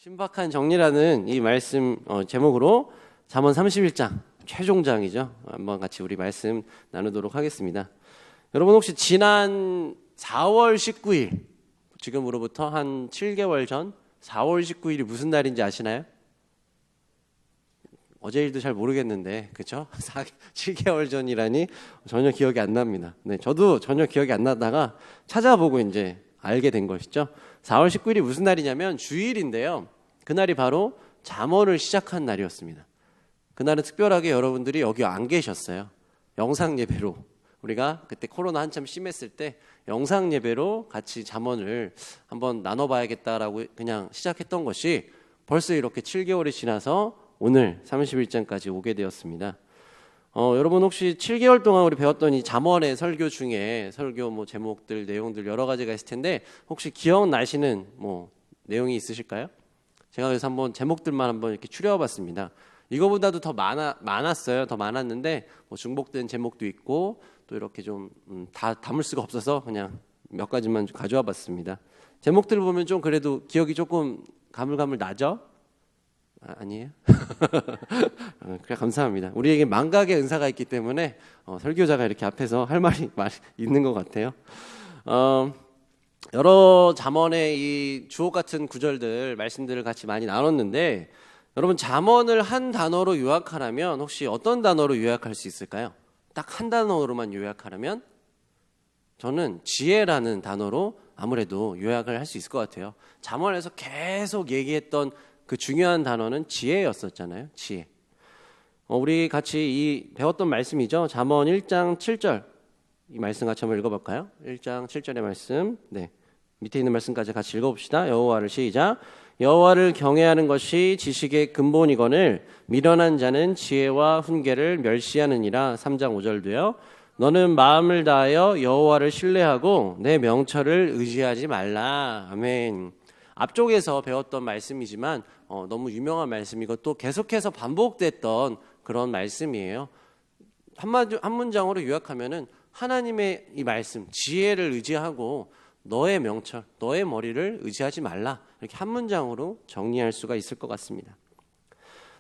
신박한 정리라는 이 말씀 제목으로 잠언 31장 최종장이죠. 한번 같이 우리 말씀 나누도록 하겠습니다. 여러분 혹시 지난 4월 19일 지금으로부터 한 7개월 전 4월 19일이 무슨 날인지 아시나요? 어제 일도 잘 모르겠는데 그렇죠? 7개월 전이라니 전혀 기억이 안 납니다. 네, 저도 전혀 기억이 안 나다가 찾아보고 이제 알게 된 것이죠. 4월 19일이 무슨 날이냐면 주일인데요. 그날이 바로 잠언을 시작한 날이었습니다. 그날은 특별하게 여러분들이 여기 안 계셨어요. 영상 예배로 우리가 그때 코로나 한참 심했을 때 영상 예배로 같이 잠언을 한번 나눠봐야겠다라고 그냥 시작했던 것이 벌써 이렇게 7개월이 지나서 오늘 31장까지 오게 되었습니다. 여러분 혹시 7개월 동안 우리 배웠던 이 잠언의 설교 중에 설교 제목들 내용들 여러 가지가 있을 텐데 혹시 기억나시는 내용이 있으실까요? 제가 그래서 한번 제목들만 한번 이렇게 추려봤습니다. 이거보다도 더 많았어요. 더 많았는데 중복된 제목도 있고 또 이렇게 좀 다 담을 수가 없어서 그냥 몇 가지만 가져와 봤습니다. 제목들을 보면 좀 그래도 기억이 조금 가물가물 나죠? 아니에요? 그래 감사합니다. 우리에게 망각의 은사가 있기 때문에 설교자가 이렇게 앞에서 할 말이 있는 것 같아요. 여러 잠언의 이 주옥 같은 구절들 말씀들을 같이 많이 나눴는데 여러분 잠언을 한 단어로 요약하라면 혹시 어떤 단어로 요약할 수 있을까요? 딱 한 단어로만 요약하라면 저는 지혜라는 단어로 아무래도 요약을 할 수 있을 것 같아요. 잠언에서 계속 얘기했던 그 중요한 단어는 지혜였었잖아요. 지혜. 우리 같이 배웠던 말씀이죠. 잠언 1장 7절 이 말씀 같이 한번 읽어볼까요? 1장 7절의 말씀. 네, 밑에 있는 말씀까지 같이 읽어봅시다. 여호와를 시작. 여호와를 경외하는 것이 지식의 근본이거늘 미련한 자는 지혜와 훈계를 멸시하느니라. 3장 5절도요. 너는 마음을 다하여 여호와를 신뢰하고 내 명철을 의지하지 말라. 아멘. 앞쪽에서 배웠던 말씀이지만 너무 유명한 말씀이고 또 계속해서 반복됐던 그런 말씀이에요. 한 문장으로 요약하면은 하나님의 이 말씀, 지혜를 의지하고 너의 명철, 너의 머리를 의지하지 말라. 이렇게 한 문장으로 정리할 수가 있을 것 같습니다.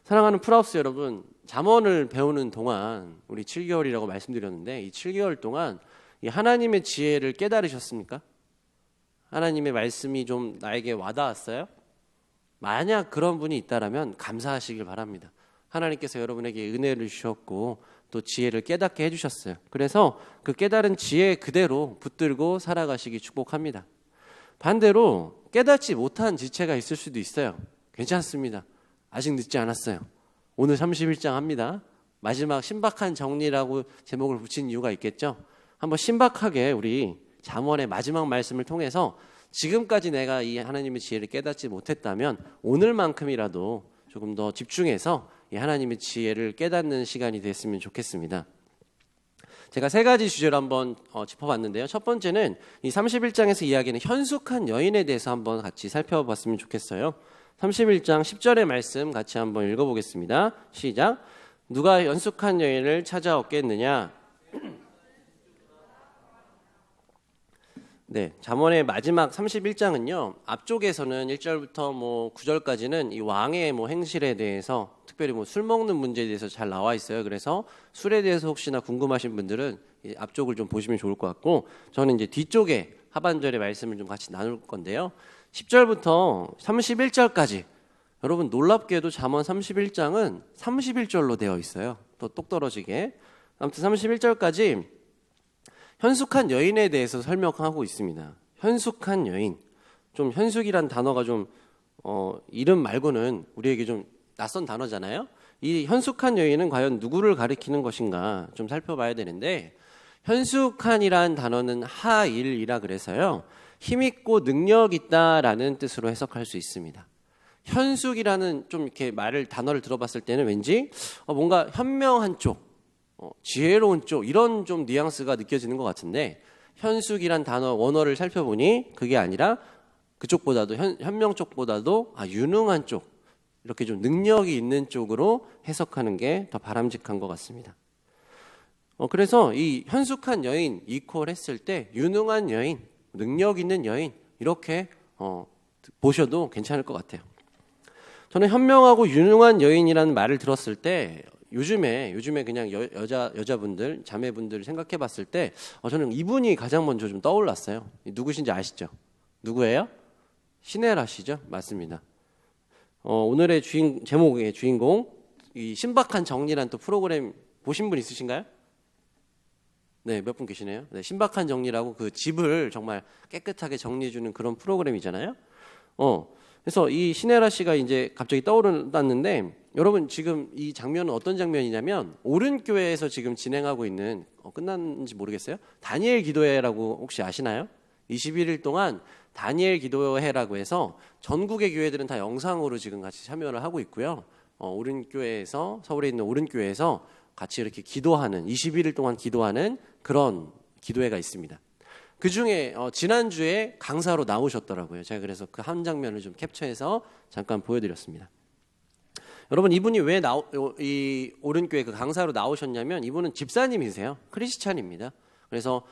사랑하는 풀하우스 여러분, 잠언을 배우는 동안 우리 7개월이라고 말씀드렸는데 이 7개월 동안 이 하나님의 지혜를 깨달으셨습니까? 하나님의 말씀이 좀 나에게 와닿았어요? 만약 그런 분이 있다라면 감사하시길 바랍니다. 하나님께서 여러분에게 은혜를 주셨고 또 지혜를 깨닫게 해주셨어요. 그래서 그 깨달은 지혜 그대로 붙들고 살아가시기 축복합니다. 반대로 깨닫지 못한 지체가 있을 수도 있어요. 괜찮습니다. 아직 늦지 않았어요. 오늘 31장 합니다. 마지막 신박한 정리라고 제목을 붙인 이유가 있겠죠. 한번 신박하게 우리 잠언의 마지막 말씀을 통해서 지금까지 내가 이 하나님의 지혜를 깨닫지 못했다면 오늘만큼이라도 조금 더 집중해서 이 하나님의 지혜를 깨닫는 시간이 됐으면 좋겠습니다. 제가 세 가지 주제로 한번 짚어봤는데요. 첫 번째는 이 31장에서 이야기하는 현숙한 여인에 대해서 한번 같이 살펴봤으면 좋겠어요. 31장 10절의 말씀 같이 한번 읽어보겠습니다. 시작. 누가 현숙한 여인을 찾아왔겠느냐? 네, 잠언의 마지막 31장은요. 앞쪽에서는 1절부터 9절까지는 이 왕의 행실에 대해서 특별히 술 먹는 문제에 대해서 잘 나와 있어요. 그래서 술에 대해서 혹시나 궁금하신 분들은 이 앞쪽을 좀 보시면 좋을 것 같고 저는 이제 뒤쪽에 하반절의 말씀을 좀 같이 나눌 건데요. 10절부터 31절까지 여러분 놀랍게도 잠언 31장은 31절로 되어 있어요. 또 똑 떨어지게. 아무튼 31절까지 현숙한 여인에 대해서 설명하고 있습니다. 현숙한 여인. 좀 현숙이란 단어가 좀 이름 말고는 우리에게 좀 낯선 단어잖아요. 이 현숙한 여인은 과연 누구를 가리키는 것인가 좀 살펴봐야 되는데 현숙한이란 단어는 하일이라 그래서요. 힘있고 능력 있다라는 뜻으로 해석할 수 있습니다. 현숙이라는 좀 이렇게 단어를 들어봤을 때는 왠지 뭔가 현명한 쪽 지혜로운 쪽 이런 좀 뉘앙스가 느껴지는 것 같은데 현숙이란 단어 원어를 살펴보니 그게 아니라 그쪽보다도 현명 쪽보다도 유능한 쪽 이렇게 좀 능력이 있는 쪽으로 해석하는 게 더 바람직한 것 같습니다. 그래서 이 현숙한 여인 이퀄 했을 때 유능한 여인, 능력 있는 여인 이렇게 보셔도 괜찮을 것 같아요. 저는 현명하고 유능한 여인이라는 말을 들었을 때 요즘에 그냥 여자분들, 자매분들 생각해 봤을 때 저는 이분이 가장 먼저 좀 떠올랐어요. 누구신지 아시죠? 누구예요? 시네라 씨죠? 맞습니다. 오늘의 제목의 주인공, 이 신박한 정리란 또 프로그램 보신 분 있으신가요? 네, 몇 분 계시네요. 네, 신박한 정리라고 그 집을 정말 깨끗하게 정리해주는 그런 프로그램이잖아요. 그래서 이 시네라 씨가 이제 갑자기 떠올랐는데, 여러분 지금 이 장면은 어떤 장면이냐면 오른교회에서 지금 진행하고 있는 끝났는지 모르겠어요. 다니엘 기도회라고 혹시 아시나요? 21일 동안 다니엘 기도회라고 해서 전국의 교회들은 다 영상으로 지금 같이 참여를 하고 있고요. 오른교회에서, 서울에 있는 오른교회에서 같이 이렇게 기도하는, 21일 동안 기도하는 그런 기도회가 있습니다. 그 중에 지난주에 강사로 나오셨더라고요. 제가 그래서 그 한 장면을 좀 캡처해서 잠깐 보여드렸습니다. 여러분, 이분이 왜 이 오른교회 그 강사로 나오셨냐면, 이분은 집사님이세요. 크리스찬입니다. 그래서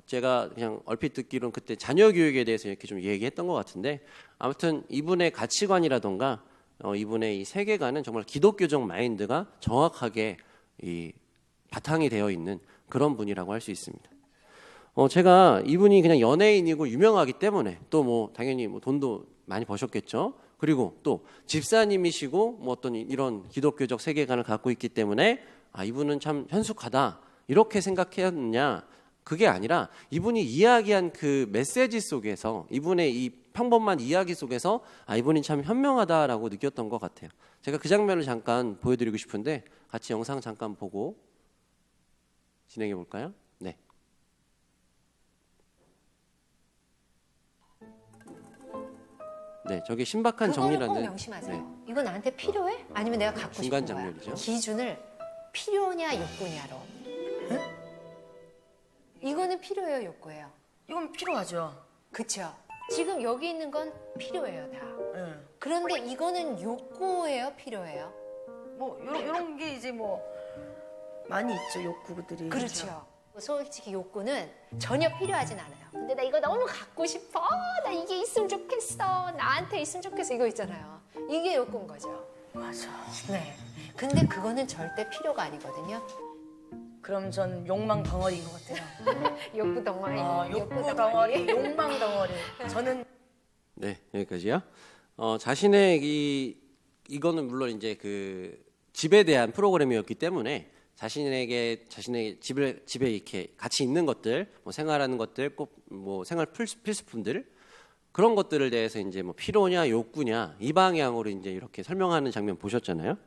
제가 그냥 얼핏 듣기로는 그때 자녀 교육에 대해서 이렇게 좀 얘기했던 것 같은데, 아무튼 이분의 가치관이라던가 이분의 이 세계관은 정말 기독교적 마인드가 정확하게 이 바탕이 되어 있는 그런 분이라고 할 수 있습니다. 제가 이분이 그냥 연예인이고 유명하기 때문에, 또 뭐 당연히 뭐 돈도 많이 버셨겠죠. 그리고 또 집사님이시고 뭐 어떤 이런 기독교적 세계관을 갖고 있기 때문에 이분은 참 현숙하다 이렇게 생각했느냐, 그게 아니라 이분이 이야기한 그 메시지 속에서, 이분의 이 평범한 이야기 속에서 이분이 참 현명하다라고 느꼈던 것 같아요. 제가 그 장면을 잠깐 보여드리고 싶은데 같이 영상 잠깐 보고 진행해 볼까요? 네. 네, 저게 신박한 정리라는. 그거를 꼭 명심하세요. 네. 이거 나한테 필요해? 아니면 내가 갖고 싶은 중간 거야? 장면이죠. 기준을 필요냐 욕구냐로. 응? 이거는 필요해요, 욕구예요? 이건 필요하죠. 그렇죠. 지금 여기 있는 건 필요해요, 다. 응. 그런데 이거는 욕구예요, 필요해요? 뭐 이런 게 이제 뭐 많이 있죠, 욕구들이. 그렇죠. 솔직히 욕구는 전혀 필요하진 않아요. 근데 나 이거 너무 갖고 싶어. 나 이게 있으면 좋겠어. 나한테 있으면 좋겠어. 이거 있잖아요. 이게 욕구인 거죠. 맞아. 네. 근데 그거는 절대 필요가 아니거든요. 그럼 전 욕망 덩어리인 것 같아요. 욕구 덩어리. 욕구 덩어리, 욕망 덩어리. 저는 네, 여기까지요. 자신의 이거는 물론 이제 그 집에 대한 프로그램이었기 때문에 자신의 집에 이렇게 같이 있는 것들, 뭐 생활하는 것들, 꼭 뭐 생활 필수품들, 그런 것들을 대해서 이제 뭐 필요냐 욕구냐 이 방향으로 이제 이렇게 설명하는 장면 보셨잖아요.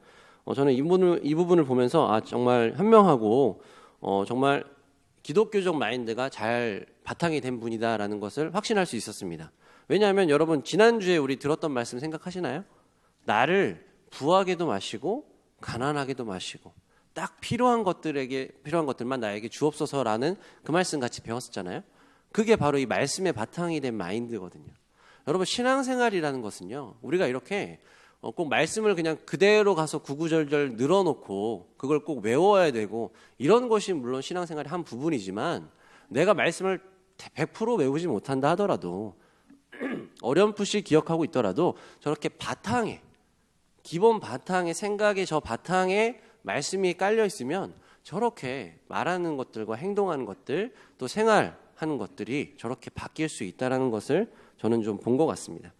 저는 이 부분을 보면서 정말 현명하고 정말 기독교적 마인드가 잘 바탕이 된 분이다라는 것을 확신할 수 있었습니다. 왜냐하면 여러분, 지난주에 우리 들었던 말씀 생각하시나요? 나를 부하게도 마시고 가난하게도 마시고 딱 필요한 것들만 나에게 주옵소서라는 그 말씀 같이 배웠었잖아요. 그게 바로 이 말씀의 바탕이 된 마인드거든요. 여러분, 신앙생활이라는 것은요, 우리가 이렇게 꼭 말씀을 그냥 그대로 가서 구구절절 늘어놓고 그걸 꼭 외워야 되고 이런 것이 물론 신앙생활의 한 부분이지만, 내가 말씀을 100% 외우지 못한다 하더라도 어렴풋이 기억하고 있더라도 저렇게 기본 바탕에, 생각의 저 바탕에 말씀이 깔려 있으면 저렇게 말하는 것들과 행동하는 것들, 또 생활하는 것들이 저렇게 바뀔 수 있다는 것을 저는 좀 본 것 같습니다.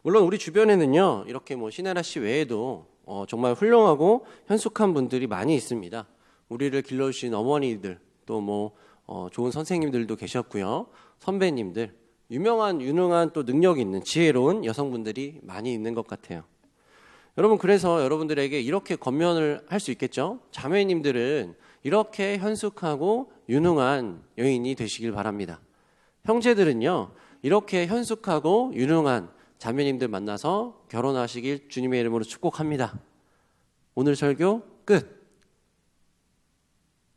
물론 우리 주변에는요, 이렇게 뭐 시네라 씨 외에도 정말 훌륭하고 현숙한 분들이 많이 있습니다. 우리를 길러주신 어머니들, 또 뭐 좋은 선생님들도 계셨고요, 선배님들, 유능한 또 능력 있는 지혜로운 여성분들이 많이 있는 것 같아요. 여러분, 그래서 여러분들에게 이렇게 권면을 할 수 있겠죠. 자매님들은 이렇게 현숙하고 유능한 여인이 되시길 바랍니다. 형제들은요, 이렇게 현숙하고 유능한 자매님들 만나서 결혼하시길 주님의 이름으로 축복합니다. 오늘 설교 끝.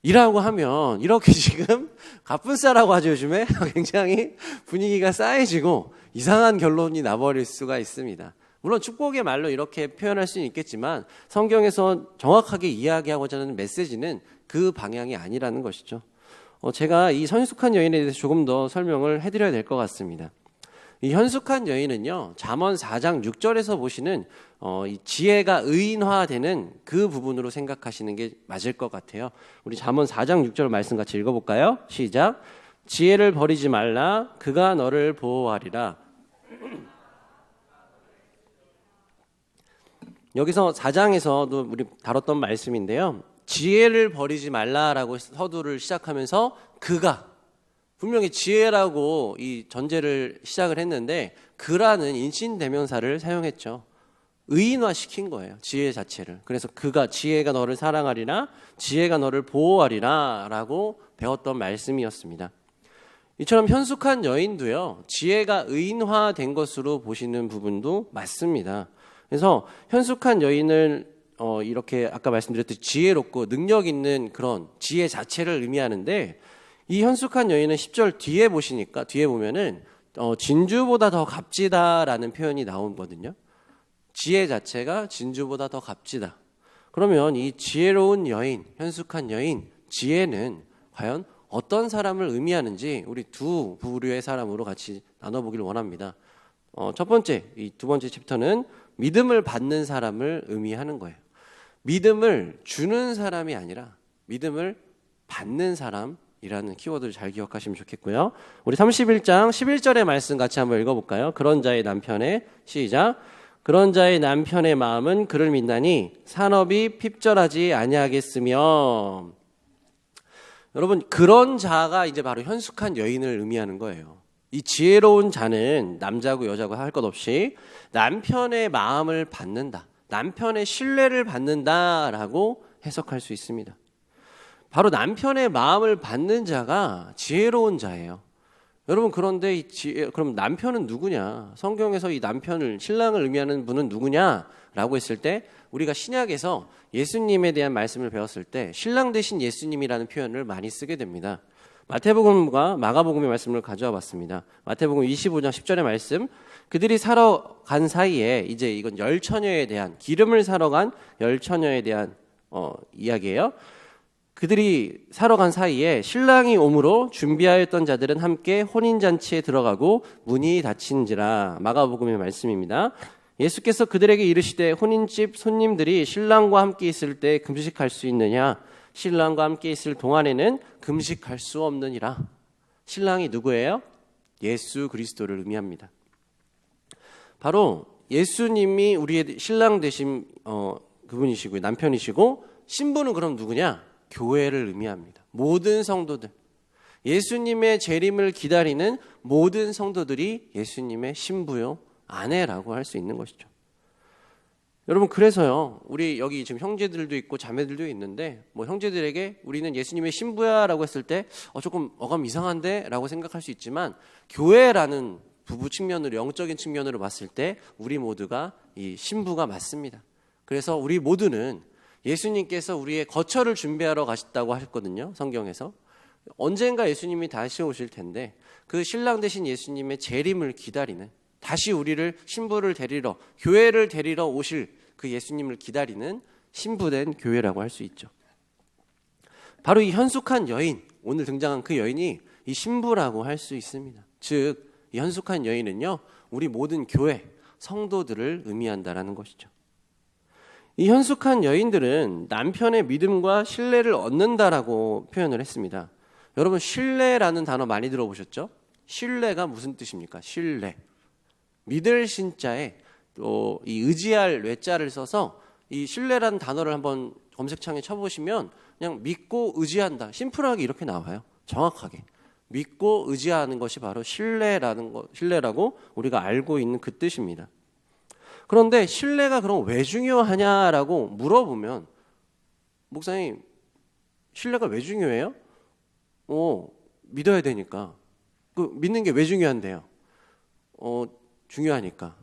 이라고 하면 이렇게 지금 갑분싸라고 하죠, 요즘에. 굉장히 분위기가 싸해지고 이상한 결론이 나버릴 수가 있습니다. 물론 축복의 말로 이렇게 표현할 수는 있겠지만 성경에서 정확하게 이야기하고자 하는 메시지는 그 방향이 아니라는 것이죠. 제가 이 성숙한 여인에 대해서 조금 더 설명을 해드려야 될 것 같습니다. 이 현숙한 여인은요, 잠언 4장 6절에서 보시는 이 지혜가 의인화되는 그 부분으로 생각하시는 게 맞을 것 같아요. 우리 잠언 4장 6절 말씀 같이 읽어볼까요? 시작. 지혜를 버리지 말라. 그가 너를 보호하리라. 여기서 4장에서도 우리 다뤘던 말씀인데요. 지혜를 버리지 말라라고 서두를 시작하면서 그가 분명히 지혜라고 이 전제를 시작을 했는데 그라는 인신대명사를 사용했죠. 의인화시킨 거예요. 지혜 자체를. 그래서 그가 지혜가 너를 사랑하리라 지혜가 너를 보호하리라 라고 배웠던 말씀이었습니다. 이처럼 현숙한 여인도요. 지혜가 의인화된 것으로 보시는 부분도 맞습니다. 그래서 현숙한 여인을 이렇게 아까 말씀드렸듯이 지혜롭고 능력 있는 그런 지혜 자체를 의미하는데 이 현숙한 여인은 10절 뒤에 보면은 진주보다 더 값지다라는 표현이 나오거든요. 지혜 자체가 진주보다 더 값지다. 그러면 이 지혜로운 여인, 현숙한 여인, 지혜는 과연 어떤 사람을 의미하는지 우리 두 부류의 사람으로 같이 나눠보길 원합니다. 첫 번째, 이 두 번째 챕터는 믿음을 받는 사람을 의미하는 거예요. 믿음을 주는 사람이 아니라 믿음을 받는 사람이라는 키워드를 잘 기억하시면 좋겠고요. 우리 31장 11절의 말씀 같이 한번 읽어볼까요? 그런 자의 남편의 시작. 그런 자의 남편의 마음은 그를 믿나니 산업이 핍절하지 아니하겠으며. 여러분, 그런 자가 이제 바로 현숙한 여인을 의미하는 거예요. 이 지혜로운 자는 남자고 여자고 할 것 없이 남편의 마음을 받는다. 남편의 신뢰를 받는다라고 해석할 수 있습니다. 바로 남편의 마음을 받는 자가 지혜로운 자예요. 여러분, 그런데 그럼 남편은 누구냐? 성경에서 이 남편을, 신랑을 의미하는 분은 누구냐라고 했을 때 우리가 신약에서 예수님에 대한 말씀을 배웠을 때 신랑 대신 예수님이라는 표현을 많이 쓰게 됩니다. 마태복음과 마가복음의 말씀을 가져와 봤습니다. 마태복음 25장 10절의 말씀. 그들이 사러 간 사이에 이제 이건 열처녀에 대한 기름을 사러 간 열처녀에 대한 이야기예요. 그들이 사러 간 사이에 신랑이 오므로 준비하였던 자들은 함께 혼인잔치에 들어가고 문이 닫힌지라. 마가복음의 말씀입니다. 예수께서 그들에게 이르시되 혼인집 손님들이 신랑과 함께 있을 때 금식할 수 있느냐? 신랑과 함께 있을 동안에는 금식할 수 없느니라. 신랑이 누구예요? 예수 그리스도를 의미합니다. 바로 예수님이 우리의 신랑 되신 그분이시고 남편이시고 신부는 그럼 누구냐? 교회를 의미합니다. 모든 성도들, 예수님의 재림을 기다리는 모든 성도들이 예수님의 신부요 아내라고 할 수 있는 것이죠. 여러분, 그래서요, 우리 여기 지금 형제들도 있고 자매들도 있는데 뭐 형제들에게 우리는 예수님의 신부야라고 했을 때 조금 어감 이상한데라고 생각할 수 있지만 교회라는 부부 측면으로, 영적인 측면으로 봤을 때 우리 모두가 이 신부가 맞습니다. 그래서 우리 모두는 예수님께서 우리의 거처를 준비하러 가셨다고 하셨거든요. 성경에서. 언젠가 예수님이 다시 오실 텐데 그 신랑 되신 예수님의 재림을 기다리는, 다시 우리를 신부를 데리러, 교회를 데리러 오실 그 예수님을 기다리는 신부된 교회라고 할 수 있죠. 바로 이 현숙한 여인, 오늘 등장한 그 여인이 이 신부라고 할 수 있습니다. 즉, 이 현숙한 여인은요, 우리 모든 교회, 성도들을 의미한다라는 것이죠. 이 현숙한 여인들은 남편의 믿음과 신뢰를 얻는다라고 표현을 했습니다. 여러분, 신뢰라는 단어 많이 들어보셨죠? 신뢰가 무슨 뜻입니까? 신뢰. 믿을 신자에 또 이 의지할 외자를 써서 이 신뢰라는 단어를 한번 검색창에 쳐보시면 그냥 믿고 의지한다. 심플하게 이렇게 나와요. 정확하게. 믿고 의지하는 것이 바로 신뢰라고 우리가 알고 있는 그 뜻입니다. 그런데 신뢰가 그럼 왜 중요하냐라고 물어보면, 목사님, 신뢰가 왜 중요해요? 믿어야 되니까. 그 믿는 게 왜 중요한데요? 중요하니까.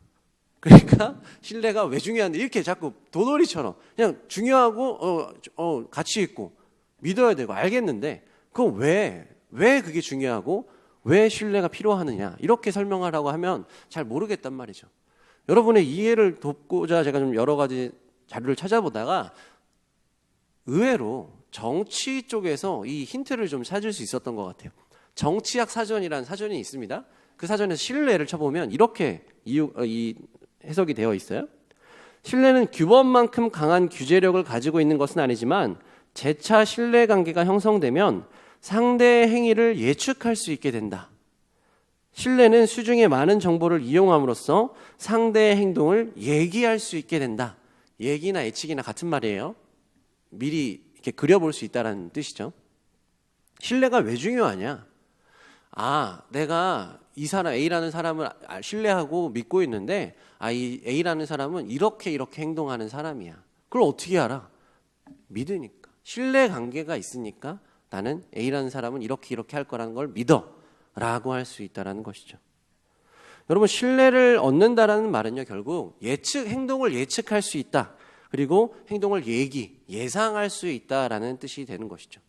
그러니까 신뢰가 왜 중요한데 이렇게 자꾸 도돌이처럼 그냥 중요하고 가치 있고 믿어야 되고 알겠는데 그건 왜 그게 중요하고 왜 신뢰가 필요하느냐 이렇게 설명하라고 하면 잘 모르겠단 말이죠. 여러분의 이해를 돕고자 제가 좀 여러 가지 자료를 찾아보다가 의외로 정치 쪽에서 이 힌트를 좀 찾을 수 있었던 것 같아요. 정치학 사전이라는 사전이 있습니다. 그 사전에서 신뢰를 쳐보면 이렇게 이 해석이 되어 있어요. 신뢰는 규범만큼 강한 규제력을 가지고 있는 것은 아니지만 재차 신뢰관계가 형성되면 상대의 행위를 예측할 수 있게 된다. 신뢰는 수중에 많은 정보를 이용함으로써 상대의 행동을 예기할 수 있게 된다. 예기나 예측이나 같은 말이에요. 미리 이렇게 그려볼 수 있다는 뜻이죠. 신뢰가 왜 중요하냐? 내가 이 사람 A라는 사람을 신뢰하고 믿고 있는데 이 A라는 사람은 이렇게 행동하는 사람이야. 그걸 어떻게 알아? 믿으니까. 신뢰 관계가 있으니까 나는 A라는 사람은 이렇게 할 거라는 걸 믿어 라고 할 수 있다는 것이죠. 여러분, 신뢰를 얻는다라는 말은요, 결국 행동을 예측할 수 있다. 그리고 행동을 예상할 수 있다라는 뜻이 되는 것이죠.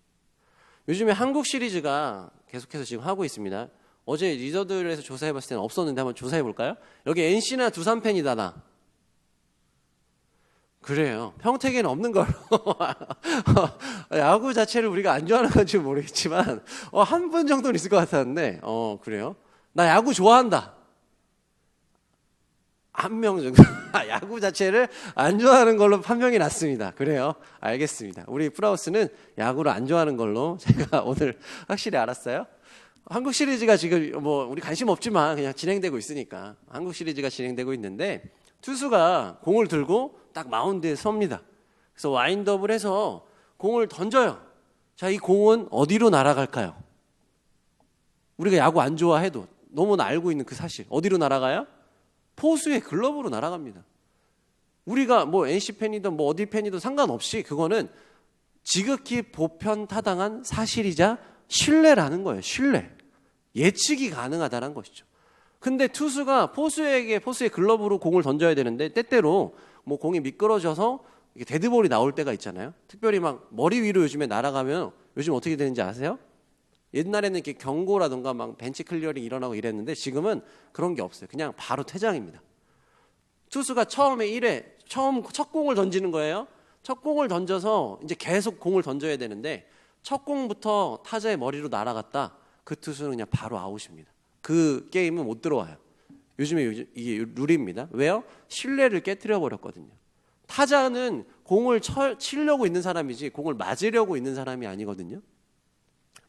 요즘에 한국 시리즈가 계속해서 지금 하고 있습니다. 어제 리더들에서 조사해봤을 때는 없었는데 한번 조사해볼까요? 여기 NC나 두산 팬이다 나. 그래요. 평택에는 없는 걸로. 야구 자체를 우리가 안 좋아하는 건지 모르겠지만 한 분 정도는 있을 것 같았는데 그래요. 나 야구 좋아한다. 한 명 정도. 야구 자체를 안 좋아하는 걸로 판명이 났습니다. 그래요. 알겠습니다. 우리 프라우스는 야구를 안 좋아하는 걸로 제가 오늘 확실히 알았어요. 한국 시리즈가 지금 우리 관심 없지만 그냥 진행되고 있으니까 한국 시리즈가 진행되고 있는데 투수가 공을 들고 딱 마운드에 섭니다. 그래서 와인드업을 해서 공을 던져요. 자, 이 공은 어디로 날아갈까요? 우리가 야구 안 좋아해도 너무나 알고 있는 그 사실. 어디로 날아가요? 포수의 글러브로 날아갑니다. 우리가 NC 팬이든 어디 팬이든 상관없이 그거는 지극히 보편타당한 사실이자 신뢰라는 거예요. 신뢰. 예측이 가능하다는 것이죠. 근데 투수가 포수의 글러브로 공을 던져야 되는데 때때로 공이 미끄러져서 데드볼이 나올 때가 있잖아요. 특별히 막 머리 위로 요즘에 날아가면 요즘 어떻게 되는지 아세요? 옛날에는 이렇게 경고라든가 막 벤치 클리어링 일어나고 이랬는데 지금은 그런 게 없어요. 그냥 바로 퇴장입니다. 투수가 처음에 첫 공을 던지는 거예요. 첫 공을 던져서 이제 계속 공을 던져야 되는데 첫 공부터 타자의 머리로 날아갔다. 그 투수는 그냥 바로 아웃입니다. 그 게임은 못 들어와요. 요즘에 이게 룰입니다. 왜요? 신뢰를 깨트려 버렸거든요. 타자는 공을 치려고 있는 사람이지 공을 맞으려고 있는 사람이 아니거든요.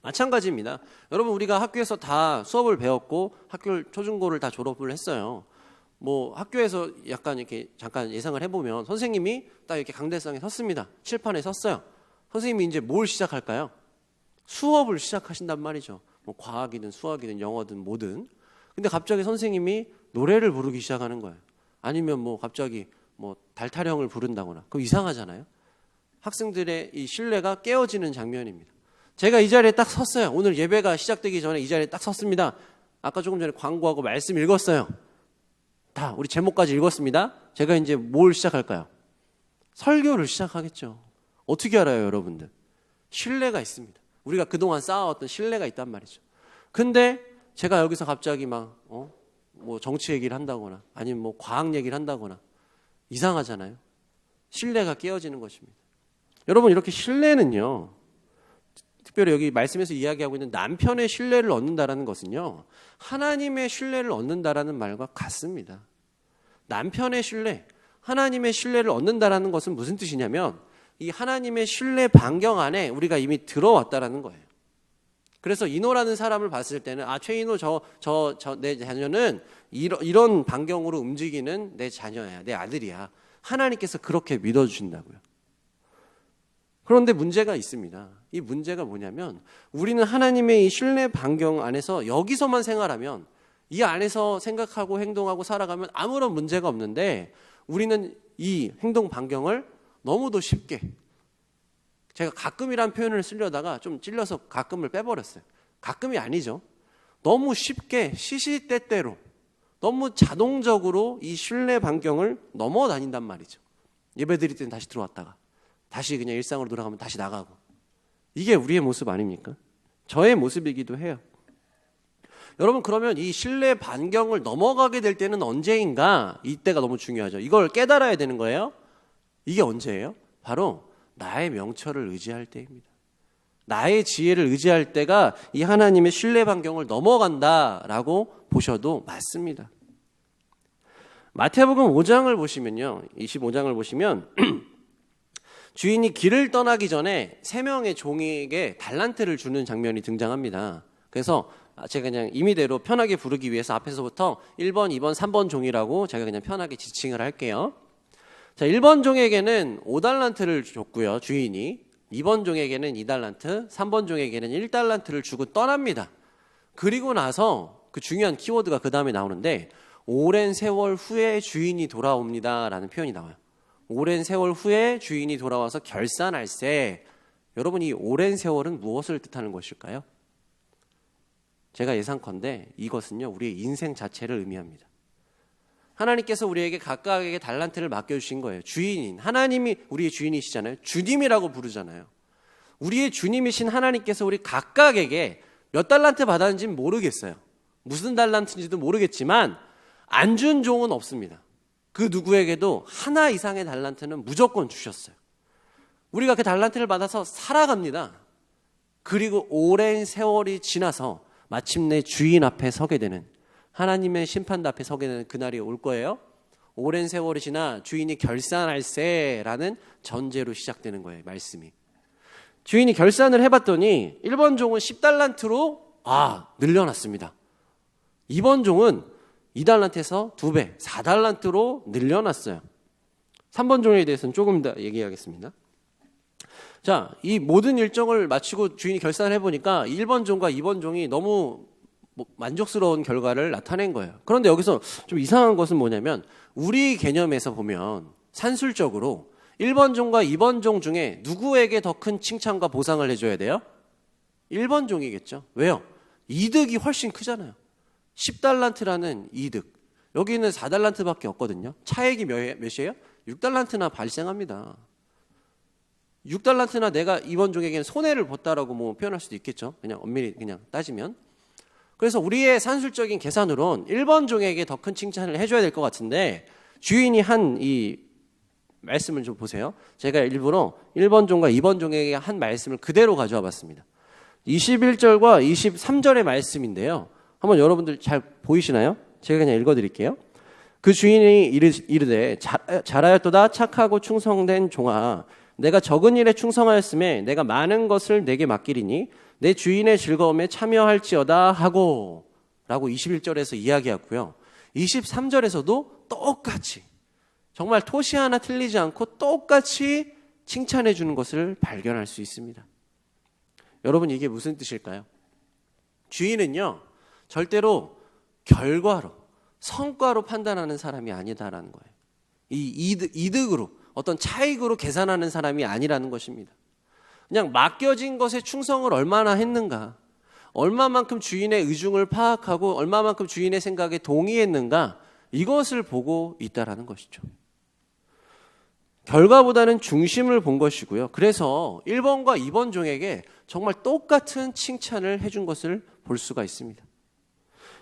마찬가지입니다. 여러분, 우리가 학교에서 다 수업을 배웠고 학교 초중고를 다 졸업을 했어요. 학교에서 약간 이렇게 잠깐 예상을 해보면 선생님이 딱 이렇게 강대상에 섰습니다. 칠판에 섰어요. 선생님이 이제 뭘 시작할까요? 수업을 시작하신단 말이죠. 과학이든 수학이든 영어든 뭐든. 근데 갑자기 선생님이 노래를 부르기 시작하는 거예요. 아니면 갑자기 달타령을 부른다거나. 그럼 이상하잖아요. 학생들의 이 신뢰가 깨어지는 장면입니다. 제가 이 자리에 딱 섰어요. 오늘 예배가 시작되기 전에 이 자리에 딱 섰습니다. 아까 조금 전에 광고하고 말씀 읽었어요. 다 우리 제목까지 읽었습니다. 제가 이제 뭘 시작할까요? 설교를 시작하겠죠. 어떻게 알아요, 여러분들? 신뢰가 있습니다. 우리가 그동안 쌓아왔던 신뢰가 있단 말이죠. 근데 제가 여기서 갑자기 정치 얘기를 한다거나 아니면 과학 얘기를 한다거나 이상하잖아요. 신뢰가 깨어지는 것입니다. 여러분, 이렇게 신뢰는요, 특별히 여기 말씀에서 이야기하고 있는 남편의 신뢰를 얻는다라는 것은요, 하나님의 신뢰를 얻는다라는 말과 같습니다. 남편의 신뢰, 하나님의 신뢰를 얻는다라는 것은 무슨 뜻이냐면 이 하나님의 신뢰 반경 안에 우리가 이미 들어왔다라는 거예요. 그래서 이노라는 사람을 봤을 때는 최이노 내 자녀는 이런 반경으로 움직이는 내 자녀야, 내 아들이야. 하나님께서 그렇게 믿어주신다고요. 그런데 문제가 있습니다. 이 문제가 뭐냐면 우리는 하나님의 이 신뢰 반경 안에서 여기서만 생활하면 이 안에서 생각하고 행동하고 살아가면 아무런 문제가 없는데 우리는 이 행동 반경을 너무도 쉽게, 제가 가끔이란 표현을 쓰려다가 좀 찔려서 가끔을 빼버렸어요. 가끔이 아니죠. 너무 쉽게 시시때때로 너무 자동적으로 이 신뢰 반경을 넘어다닌단 말이죠. 예배 드릴 때는 다시 들어왔다가 다시 그냥 일상으로 돌아가면 다시 나가고. 이게 우리의 모습 아닙니까? 저의 모습이기도 해요. 여러분, 그러면 이 신뢰 반경을 넘어가게 될 때는 언제인가? 이때가 너무 중요하죠. 이걸 깨달아야 되는 거예요. 이게 언제예요? 바로 나의 명철을 의지할 때입니다. 나의 지혜를 의지할 때가 이 하나님의 신뢰 반경을 넘어간다라고 보셔도 맞습니다. 마태복음 5장을 보시면요. 25장을 보시면 주인이 길을 떠나기 전에 3명의 종에게 달란트를 주는 장면이 등장합니다. 그래서 제가 그냥 임의대로 편하게 부르기 위해서 앞에서부터 1번, 2번, 3번 종이라고 제가 그냥 편하게 지칭을 할게요. 자, 1번 종에게는 5달란트를 줬고요. 주인이. 2번 종에게는 2달란트, 3번 종에게는 1달란트를 주고 떠납니다. 그리고 나서 그 중요한 키워드가 그 다음에 나오는데 오랜 세월 후에 주인이 돌아옵니다 라는 표현이 나와요. 오랜 세월 후에 주인이 돌아와서 결산할세. 여러분, 이 오랜 세월은 무엇을 뜻하는 것일까요? 제가 예상컨대 이것은요, 우리의 인생 자체를 의미합니다. 하나님께서 우리에게 각각에게 달란트를 맡겨주신 거예요. 주인인 하나님이 우리의 주인이시잖아요. 주님이라고 부르잖아요. 우리의 주님이신 하나님께서 우리 각각에게 몇 달란트 받았는지는 모르겠어요. 무슨 달란트인지도 모르겠지만 안 준 종은 없습니다. 그 누구에게도 하나 이상의 달란트는 무조건 주셨어요. 우리가 그 달란트를 받아서 살아갑니다. 그리고 오랜 세월이 지나서 마침내 주인 앞에 서게 되는, 하나님의 심판대 앞에 서게 되는 그날이 올 거예요. 오랜 세월이 지나 주인이 결산할세라는 전제로 시작되는 거예요. 말씀이. 주인이 결산을 해봤더니 1번 종은 10달란트로 늘려놨습니다. 2번 종은 2달란트에서 2배 4달란트로 늘려놨어요. 3번 종에 대해서는 조금 더 얘기하겠습니다. 자, 이 모든 일정을 마치고 주인이 결산을 해보니까 1번 종과 2번 종이 너무 만족스러운 결과를 나타낸 거예요. 그런데 여기서 좀 이상한 것은 뭐냐면 우리 개념에서 보면 산술적으로 1번 종과 2번 종 중에 누구에게 더 큰 칭찬과 보상을 해줘야 돼요? 1번 종이겠죠. 왜요? 이득이 훨씬 크잖아요. 10달란트라는 이득. 여기는 4달란트밖에 없거든요. 차액이 몇이에요? 6달란트나 발생합니다. 6달란트나 내가 2번 종에게는 손해를 봤다라고 뭐 표현할 수도 있겠죠. 그냥 엄밀히 그냥 따지면. 그래서 우리의 산술적인 계산으론 1번 종에게 더 큰 칭찬을 해줘야 될 것 같은데 주인이 한 이 말씀을 좀 보세요. 제가 일부러 1번 종과 2번 종에게 한 말씀을 그대로 가져와 봤습니다. 21절과 23절의 말씀인데요. 한번 여러분들 잘 보이시나요? 제가 그냥 읽어드릴게요. 그 주인이 이르되 잘하였도다 착하고 충성된 종아, 내가 적은 일에 충성하였음에 내가 많은 것을 내게 맡기리니 내 주인의 즐거움에 참여할지어다 하고 라고 21절에서 이야기했고요. 23절에서도 똑같이 정말 토시 하나 틀리지 않고 똑같이 칭찬해 주는 것을 발견할 수 있습니다. 여러분, 이게 무슨 뜻일까요? 주인은요, 절대로 결과로, 성과로 판단하는 사람이 아니다라는 거예요. 이 이득으로, 어떤 차익으로 계산하는 사람이 아니라는 것입니다. 그냥 맡겨진 것에 충성을 얼마나 했는가, 얼마만큼 주인의 의중을 파악하고 얼마만큼 주인의 생각에 동의했는가, 이것을 보고 있다라는 것이죠. 결과보다는 중심을 본 것이고요. 그래서 1번과 2번 종에게 정말 똑같은 칭찬을 해준 것을 볼 수가 있습니다.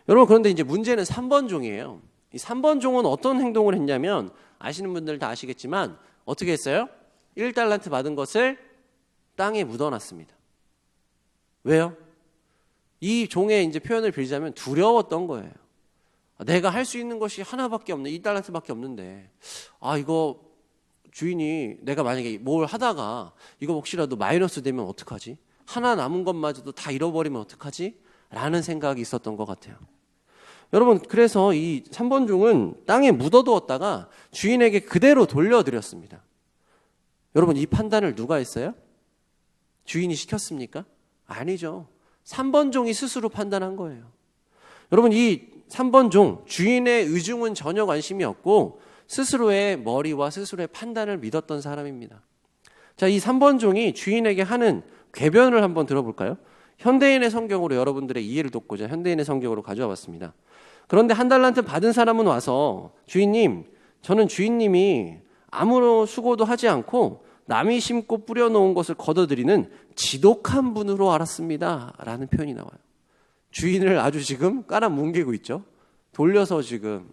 여러분, 그런데 이제 문제는 3번 종이에요. 이 3번 종은 어떤 행동을 했냐면, 아시는 분들 다 아시겠지만 어떻게 했어요? 1달란트 받은 것을 땅에 묻어놨습니다. 왜요? 이 종의 이제 표현을 빌자면 두려웠던 거예요. 내가 할 수 있는 것이 하나밖에 없네, 2달란트밖에 없는데, 이거 주인이 내가 만약에 뭘 하다가 이거 혹시라도 마이너스 되면 어떡하지? 하나 남은 것마저도 다 잃어버리면 어떡하지? 라는 생각이 있었던 것 같아요. 여러분, 그래서 이 3번 종은 땅에 묻어두었다가 주인에게 그대로 돌려드렸습니다. 여러분, 이 판단을 누가 했어요? 주인이 시켰습니까? 아니죠. 3번 종이 스스로 판단한 거예요. 여러분, 이 3번 종, 주인의 의중은 전혀 관심이 없고 스스로의 머리와 스스로의 판단을 믿었던 사람입니다. 자, 이 3번 종이 주인에게 하는 궤변을 한번 들어볼까요? 현대인의 성경으로 여러분들의 이해를 돕고자 현대인의 성경으로 가져와 봤습니다. 그런데 1달란트 받은 사람은 와서, 주인님, 저는 주인님이 아무런 수고도 하지 않고 남이 심고 뿌려놓은 것을 거둬들이는 지독한 분으로 알았습니다 라는 표현이 나와요. 주인을 아주 지금 깔아 뭉개고 있죠. 돌려서 지금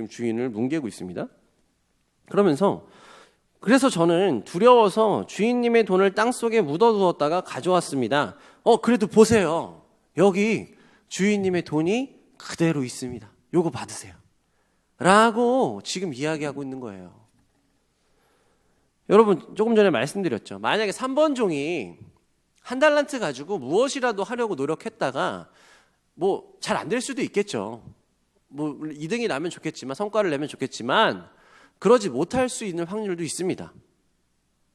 주인을 뭉개고 있습니다. 그러면서 그래서 저는 두려워서 주인님의 돈을 땅속에 묻어두었다가 가져왔습니다. 그래도 보세요. 여기 주인님의 돈이 그대로 있습니다. 요거 받으세요. 라고 지금 이야기하고 있는 거예요. 여러분, 조금 전에 말씀드렸죠. 만약에 3번 종이 한 달란트 가지고 무엇이라도 하려고 노력했다가 뭐 잘 안 될 수도 있겠죠. 뭐 이등이 나면 좋겠지만, 성과를 내면 좋겠지만 그러지 못할 수 있는 확률도 있습니다.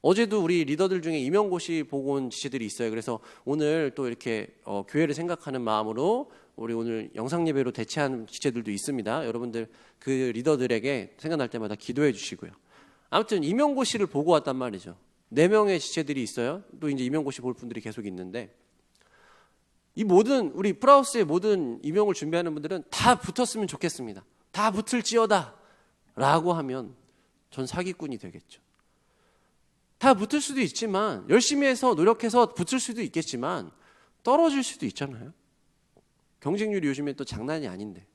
어제도 우리 리더들 중에 임용고시 보고 온 지체들이 있어요. 그래서 오늘 또 이렇게 교회를 생각하는 마음으로 우리 오늘 영상 예배로 대체하는 지체들도 있습니다. 여러분들 그 리더들에게 생각날 때마다 기도해 주시고요. 아무튼 임용고시를 보고 왔단 말이죠. 4명의 지체들이 있어요. 또 이제 임용고시 볼 분들이 계속 있는데, 이 모든 우리 프라우스의 모든 임용을 준비하는 분들은 다 붙었으면 좋겠습니다. 다 붙을지어다 라고 하면 전 사기꾼이 되겠죠. 다 붙을 수도 있지만, 열심히 해서 노력해서 붙을 수도 있겠지만 떨어질 수도 있잖아요. 경쟁률이 요즘에 또 장난이 아닌데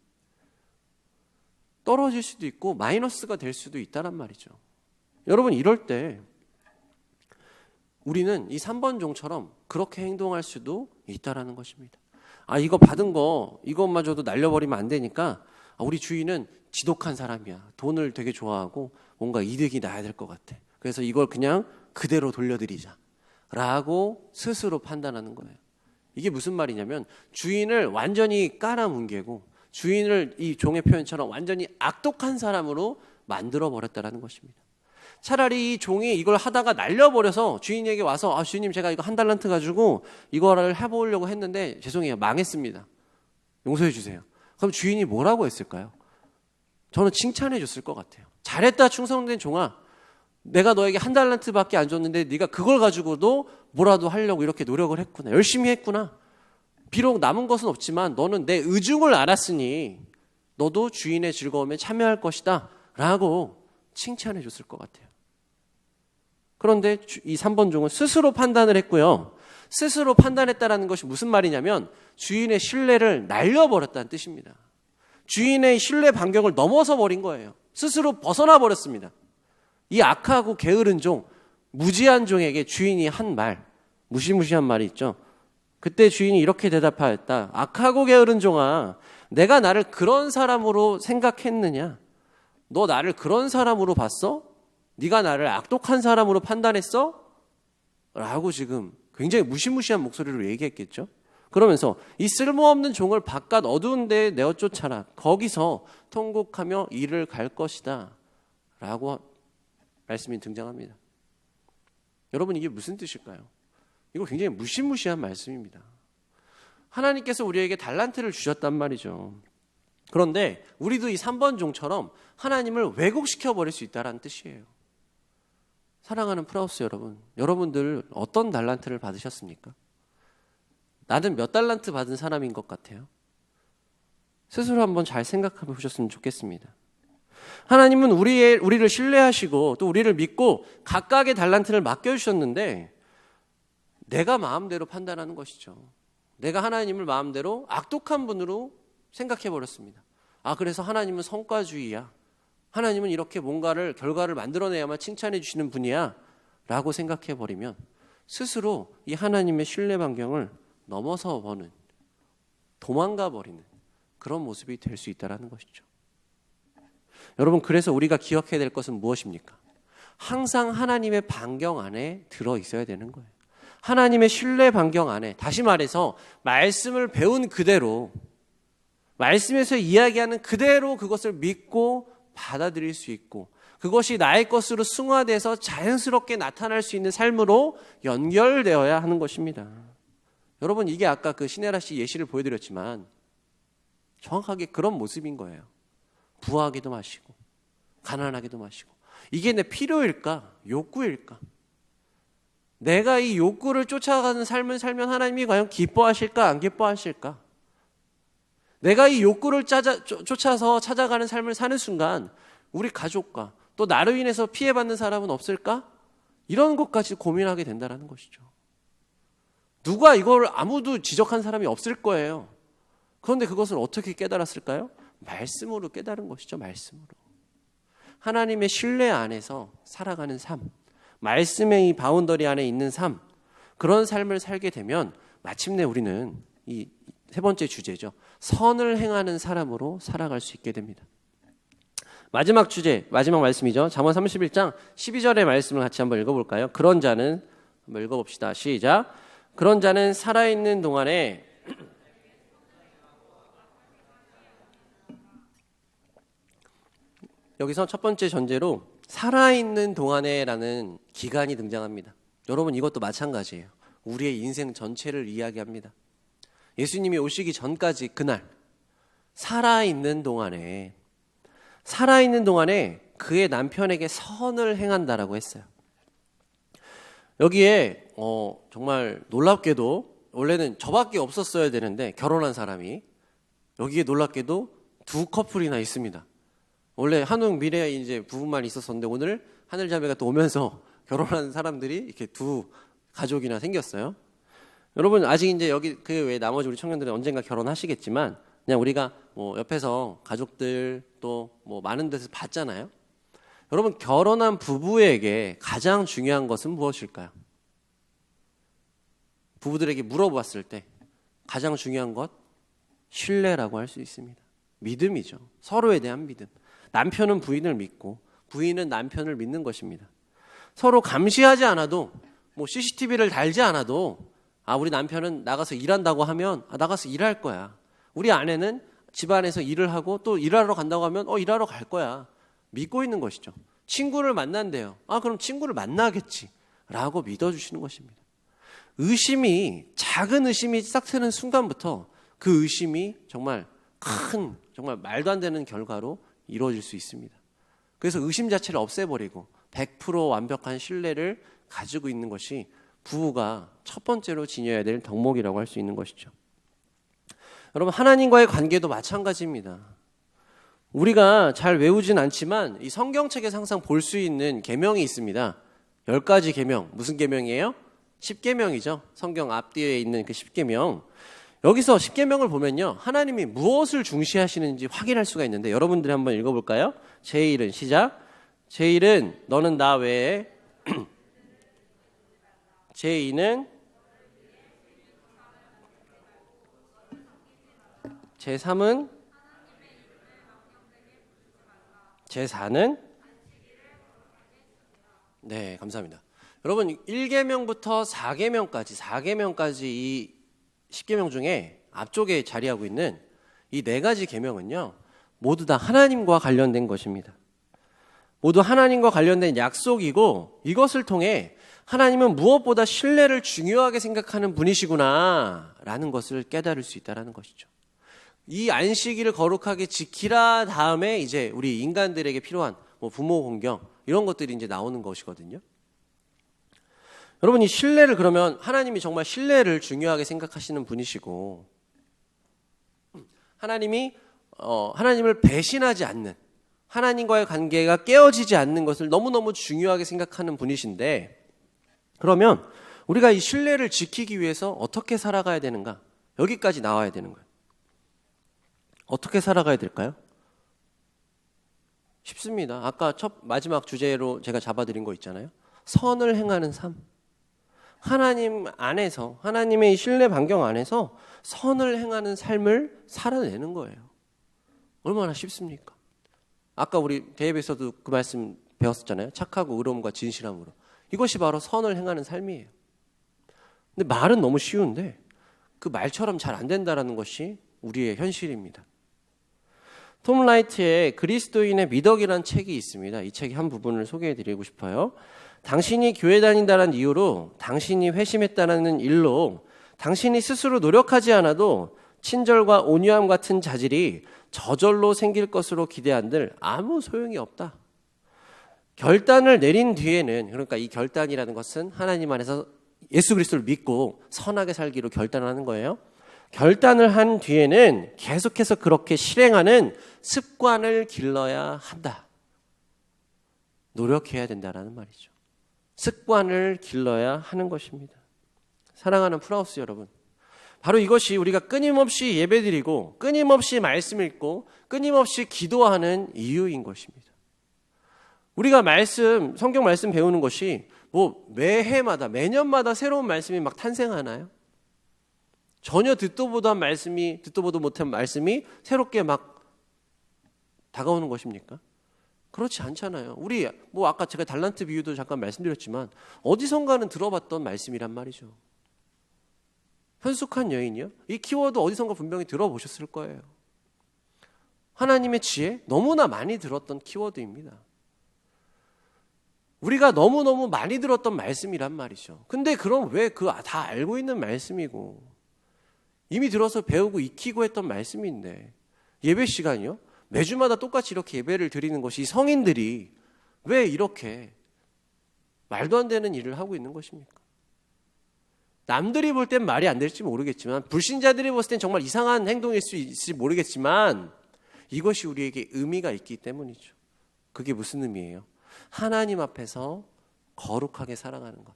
떨어질 수도 있고 마이너스가 될 수도 있다란 말이죠. 여러분, 이럴 때 우리는 이 3번 종처럼 그렇게 행동할 수도 있다라는 것입니다. 이거 받은 거 이것마저도 날려버리면 안 되니까 우리 주인은 지독한 사람이야. 돈을 되게 좋아하고 뭔가 이득이 나야 될 것 같아. 그래서 이걸 그냥 그대로 돌려드리자 라고 스스로 판단하는 거예요. 이게 무슨 말이냐면 주인을 완전히 깔아뭉개고 주인을 이 종의 표현처럼 완전히 악독한 사람으로 만들어버렸다는 것입니다. 차라리 이 종이 이걸 하다가 날려버려서 주인에게 와서 주인님, 제가 이거 한 달란트 가지고 이거를 해보려고 했는데 죄송해요, 망했습니다. 용서해 주세요. 그럼 주인이 뭐라고 했을까요? 저는 칭찬해 줬을 것 같아요. 잘했다, 충성된 종아. 내가 너에게 한 달란트밖에 안 줬는데 네가 그걸 가지고도 뭐라도 하려고 이렇게 노력을 했구나. 열심히 했구나. 비록 남은 것은 없지만 너는 내 의중을 알았으니 너도 주인의 즐거움에 참여할 것이다 라고 칭찬해 줬을 것 같아요. 그런데 이 3번 종은 스스로 판단을 했고요. 스스로 판단했다라는 것이 무슨 말이냐면 주인의 신뢰를 날려버렸다는 뜻입니다. 주인의 신뢰 반경을 넘어서 버린 거예요. 스스로 벗어나 버렸습니다. 이 악하고 게으른 종, 무지한 종에게 주인이 한 말, 무시무시한 말이 있죠. 그때 주인이 이렇게 대답하였다. 악하고 게으른 종아, 내가 나를 그런 사람으로 생각했느냐? 너 나를 그런 사람으로 봤어? 네가 나를 악독한 사람으로 판단했어? 라고 지금 굉장히 무시무시한 목소리로 얘기했겠죠. 그러면서 이 쓸모없는 종을 바깥 어두운 데에 내어 쫓아라. 거기서 통곡하며 일을 갈 것이다 라고 말씀이 등장합니다. 여러분, 이게 무슨 뜻일까요? 이거 굉장히 무시무시한 말씀입니다. 하나님께서 우리에게 달란트를 주셨단 말이죠. 그런데 우리도 이 3번 종처럼 하나님을 왜곡시켜버릴 수 있다는 뜻이에요. 사랑하는 프라우스 여러분, 여러분들 어떤 달란트를 받으셨습니까? 나는 몇 달란트 받은 사람인 것 같아요? 스스로 한번 잘 생각해 보셨으면 좋겠습니다. 하나님은 우리를 신뢰하시고 또 우리를 믿고 각각의 달란트를 맡겨주셨는데 내가 마음대로 판단하는 것이죠. 내가 하나님을 마음대로 악독한 분으로 생각해 버렸습니다. 그래서 하나님은 성과주의야. 하나님은 이렇게 뭔가를 결과를 만들어내야만 칭찬해 주시는 분이야 라고 생각해 버리면 스스로 이 하나님의 신뢰 반경을 넘어서 버는, 도망가 버리는 그런 모습이 될 수 있다는 것이죠. 여러분, 그래서 우리가 기억해야 될 것은 무엇입니까? 항상 하나님의 반경 안에 들어 있어야 되는 거예요. 하나님의 신뢰 반경 안에, 다시 말해서 말씀을 배운 그대로, 말씀에서 이야기하는 그대로 그것을 믿고 받아들일 수 있고 그것이 나의 것으로 승화돼서 자연스럽게 나타날 수 있는 삶으로 연결되어야 하는 것입니다. 여러분, 이게 아까 그 신혜라 씨 예시를 보여드렸지만 정확하게 그런 모습인 거예요. 부하기도 마시고 가난하기도 마시고, 이게 내 필요일까? 욕구일까? 내가 이 욕구를 쫓아가는 삶을 살면 하나님이 과연 기뻐하실까? 안 기뻐하실까? 내가 이 욕구를 쫓아서 찾아가는 삶을 사는 순간 우리 가족과 또 나로 인해서 피해받는 사람은 없을까? 이런 것까지 고민하게 된다는 것이죠. 누가 이걸 아무도 지적한 사람이 없을 거예요. 그런데 그것을 어떻게 깨달았을까요? 말씀으로 깨달은 것이죠. 말씀으로. 하나님의 신뢰 안에서 살아가는 삶, 말씀의 이 바운더리 안에 있는 삶, 그런 삶을 살게 되면 마침내 우리는 이 세 번째 주제죠. 선을 행하는 사람으로 살아갈 수 있게 됩니다. 마지막 주제, 마지막 말씀이죠. 잠언 31장 12절의 말씀을 같이 한번 읽어볼까요? 그런 자는, 한번 읽어봅시다. 시작. 그런 자는 살아있는 동안에 여기서 첫 번째 전제로 살아있는 동안에라는 기간이 등장합니다. 여러분, 이것도 마찬가지예요. 우리의 인생 전체를 이야기합니다. 예수님이 오시기 전까지 그날 살아있는 동안에 그의 남편에게 선을 행한다라고 했어요. 여기에 정말 놀랍게도 원래는 저밖에 없었어야 되는데 결혼한 사람이 여기에 놀랍게도 두 커플이나 있습니다. 원래 한웅 미래에 이제 부부만 있었었는데 오늘 하늘자매가 또 오면서 결혼한 사람들이 이렇게 두 가족이나 생겼어요. 여러분 아직 이제 여기 그 외에 나머지 우리 청년들은 언젠가 결혼하시겠지만 그냥 우리가 뭐 옆에서 가족들 또 뭐 많은 데서 봤잖아요. 여러분 결혼한 부부에게 가장 중요한 것은 무엇일까요? 부부들에게 물어봤을 때 가장 중요한 것 신뢰라고 할 수 있습니다. 믿음이죠. 서로에 대한 믿음. 남편은 부인을 믿고 부인은 남편을 믿는 것입니다. 서로 감시하지 않아도 뭐 CCTV를 달지 않아도 우리 남편은 나가서 일한다고 하면 나가서 일할 거야. 우리 아내는 집안에서 일을 하고 또 일하러 간다고 하면 일하러 갈 거야. 믿고 있는 것이죠. 친구를 만난대요. 그럼 친구를 만나겠지 라고 믿어주시는 것입니다. 작은 의심이 시작되는 순간부터 그 의심이 정말 정말 말도 안 되는 결과로 이루어질 수 있습니다. 그래서 의심 자체를 없애버리고 100% 완벽한 신뢰를 가지고 있는 것이 부부가 첫 번째로 지녀야 될 덕목이라고 할 수 있는 것이죠. 여러분 하나님과의 관계도 마찬가지입니다. 우리가 잘 외우진 않지만 이 성경책에서 항상 볼 수 있는 계명이 있습니다. 10가지 계명. 무슨 계명이에요? 10계명이죠. 성경 앞뒤에 있는 그 10계명. 여기서 10계명을 보면요. 하나님이 무엇을 중시하시는지 확인할 수가 있는데 여러분들이 한번 읽어볼까요? 제1은 시작. 제1은 너는 나 외에 제2는 제3은 제4는 네, 감사합니다. 여러분 1계명부터 4계명까지 이 10계명 중에 앞쪽에 자리하고 있는 이 4가지 계명은요. 모두 다 하나님과 관련된 것입니다. 모두 하나님과 관련된 약속이고 이것을 통해 하나님은 무엇보다 신뢰를 중요하게 생각하는 분이시구나 라는 것을 깨달을 수 있다는 것이죠. 이 안식일을 거룩하게 지키라 다음에 이제 우리 인간들에게 필요한 부모 공경 이런 것들이 이제 나오는 것이거든요. 여러분 이 신뢰를 그러면 하나님이 정말 신뢰를 중요하게 생각하시는 분이시고 하나님을 배신하지 않는 하나님과의 관계가 깨어지지 않는 것을 너무너무 중요하게 생각하는 분이신데 그러면 우리가 이 신뢰를 지키기 위해서 어떻게 살아가야 되는가? 여기까지 나와야 되는 거예요. 어떻게 살아가야 될까요? 쉽습니다. 아까 마지막 주제로 제가 잡아드린 거 있잖아요. 선을 행하는 삶. 하나님 안에서 하나님의 신뢰 반경 안에서 선을 행하는 삶을 살아내는 거예요. 얼마나 쉽습니까? 아까 우리 대회에서도 그 말씀 배웠었잖아요. 착하고 의로움과 진실함으로. 이것이 바로 선을 행하는 삶이에요. 근데 말은 너무 쉬운데 그 말처럼 잘 안 된다는 것이 우리의 현실입니다. 톰 라이트의 그리스도인의 미덕이라는 책이 있습니다. 이 책의 한 부분을 소개해드리고 싶어요. 당신이 교회 다닌다는 이유로 당신이 회심했다는 일로 당신이 스스로 노력하지 않아도 친절과 온유함 같은 자질이 저절로 생길 것으로 기대한들 아무 소용이 없다. 결단을 내린 뒤에는 그러니까 이 결단이라는 것은 하나님 안에서 예수 그리스도를 믿고 선하게 살기로 결단하는 거예요. 결단을 한 뒤에는 계속해서 그렇게 실행하는 습관을 길러야 한다. 노력해야 된다라는 말이죠. 습관을 길러야 하는 것입니다. 사랑하는 프라우스 여러분, 바로 이것이 우리가 끊임없이 예배드리고 끊임없이 말씀 읽고 끊임없이 기도하는 이유인 것입니다. 우리가 성경 말씀 배우는 것이 뭐 매해마다, 매년마다 새로운 말씀이 막 탄생하나요? 전혀 듣도 보도 못한 말씀이 새롭게 막 다가오는 것입니까? 그렇지 않잖아요. 우리 뭐 아까 제가 달란트 비유도 잠깐 말씀드렸지만 어디선가는 들어봤던 말씀이란 말이죠. 현숙한 여인이요? 이 키워드 어디선가 분명히 들어보셨을 거예요. 하나님의 지혜 너무나 많이 들었던 키워드입니다. 우리가 너무너무 많이 들었던 말씀이란 말이죠. 근데 그럼 왜 다 알고 있는 말씀이고 이미 들어서 배우고 익히고 했던 말씀인데 예배 시간이요? 매주마다 똑같이 이렇게 예배를 드리는 것이 성인들이 왜 이렇게 말도 안 되는 일을 하고 있는 것입니까? 남들이 볼 땐 말이 안 될지 모르겠지만 불신자들이 봤을 땐 정말 이상한 행동일 수 있을지 모르겠지만 이것이 우리에게 의미가 있기 때문이죠. 그게 무슨 의미예요? 하나님 앞에서 거룩하게 살아가는 것,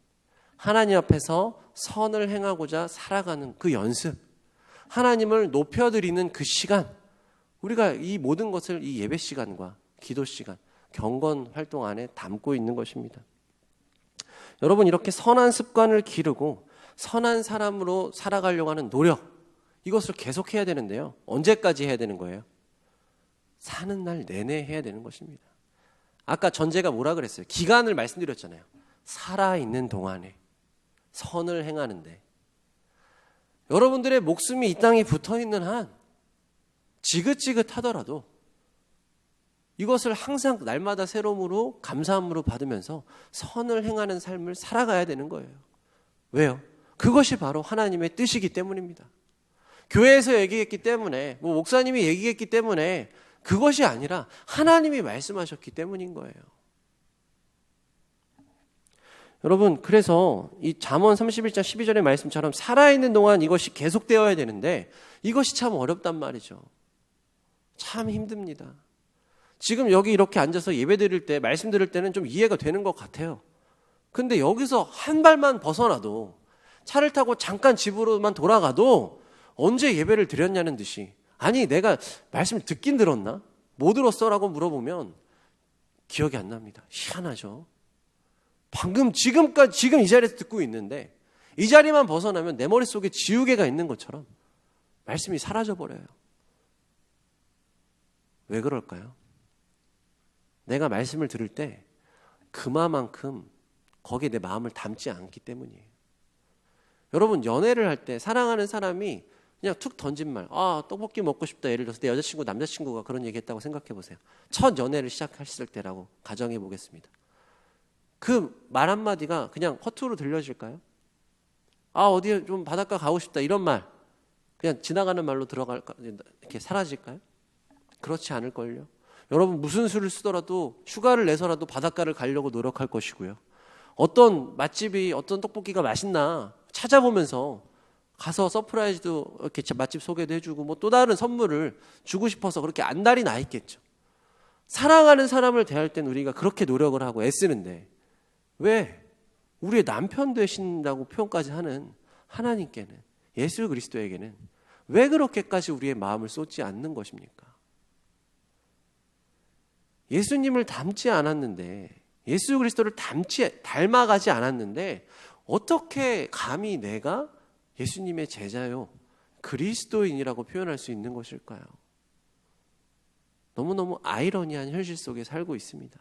하나님 앞에서 선을 행하고자 살아가는 그 연습, 하나님을 높여드리는 그 시간, 우리가 이 모든 것을 이 예배 시간과 기도 시간, 경건 활동 안에 담고 있는 것입니다. 여러분, 이렇게 선한 습관을 기르고 선한 사람으로 살아가려고 하는 노력, 이것을 계속해야 되는데요. 언제까지 해야 되는 거예요? 사는 날 내내 해야 되는 것입니다. 아까 전제가 뭐라 그랬어요? 기간을 말씀드렸잖아요. 살아있는 동안에 선을 행하는데 여러분들의 목숨이 이 땅에 붙어있는 한 지긋지긋하더라도 이것을 항상 날마다 새로움으로 감사함으로 받으면서 선을 행하는 삶을 살아가야 되는 거예요. 왜요? 그것이 바로 하나님의 뜻이기 때문입니다. 교회에서 얘기했기 때문에, 목사님이 얘기했기 때문에 그것이 아니라 하나님이 말씀하셨기 때문인 거예요. 여러분, 그래서 이 잠언 31장 12절의 말씀처럼 살아있는 동안 이것이 계속되어야 되는데 이것이 참 어렵단 말이죠. 참 힘듭니다. 지금 여기 이렇게 앉아서 예배 드릴 때, 말씀 드릴 때는 좀 이해가 되는 것 같아요. 근데 여기서 한 발만 벗어나도, 차를 타고 잠깐 집으로만 돌아가도 언제 예배를 드렸냐는 듯이, 아니 내가 말씀을 듣긴 들었나? 뭐 들었어? 라고 물어보면 기억이 안 납니다. 희한하죠. 지금 이 자리에서 듣고 있는데 이 자리만 벗어나면 내 머릿속에 지우개가 있는 것처럼 말씀이 사라져버려요. 왜 그럴까요? 내가 말씀을 들을 때 그만큼 거기에 내 마음을 담지 않기 때문이에요. 여러분, 연애를 할 때 사랑하는 사람이 그냥 툭 던진 말, 떡볶이 먹고 싶다, 예를 들어서 내 여자친구, 남자친구가 그런 얘기했다고 생각해 보세요. 첫 연애를 시작했을 때라고 가정해 보겠습니다. 그 말 한마디가 그냥 허투루 들려질까요? 어디에 좀 바닷가 가고 싶다, 이런 말 그냥 지나가는 말로 이렇게 사라질까요? 그렇지 않을걸요. 여러분, 무슨 수를 쓰더라도 휴가를 내서라도 바닷가를 가려고 노력할 것이고요. 어떤 맛집이, 어떤 떡볶이가 맛있나 찾아보면서 가서 서프라이즈도 이렇게 맛집 소개도 해주고 또 다른 선물을 주고 싶어서 그렇게 안달이 나 있겠죠. 사랑하는 사람을 대할 땐 우리가 그렇게 노력을 하고 애쓰는데 왜 우리의 남편 되신다고 표현까지 하는 하나님께는, 예수 그리스도에게는 왜 그렇게까지 우리의 마음을 쏟지 않는 것입니까? 예수님을 닮지 않았는데, 예수 그리스도를 닮아가지 않았는데 어떻게 감히 내가 예수님의 제자요, 그리스도인이라고 표현할 수 있는 것일까요? 너무너무 아이러니한 현실 속에 살고 있습니다.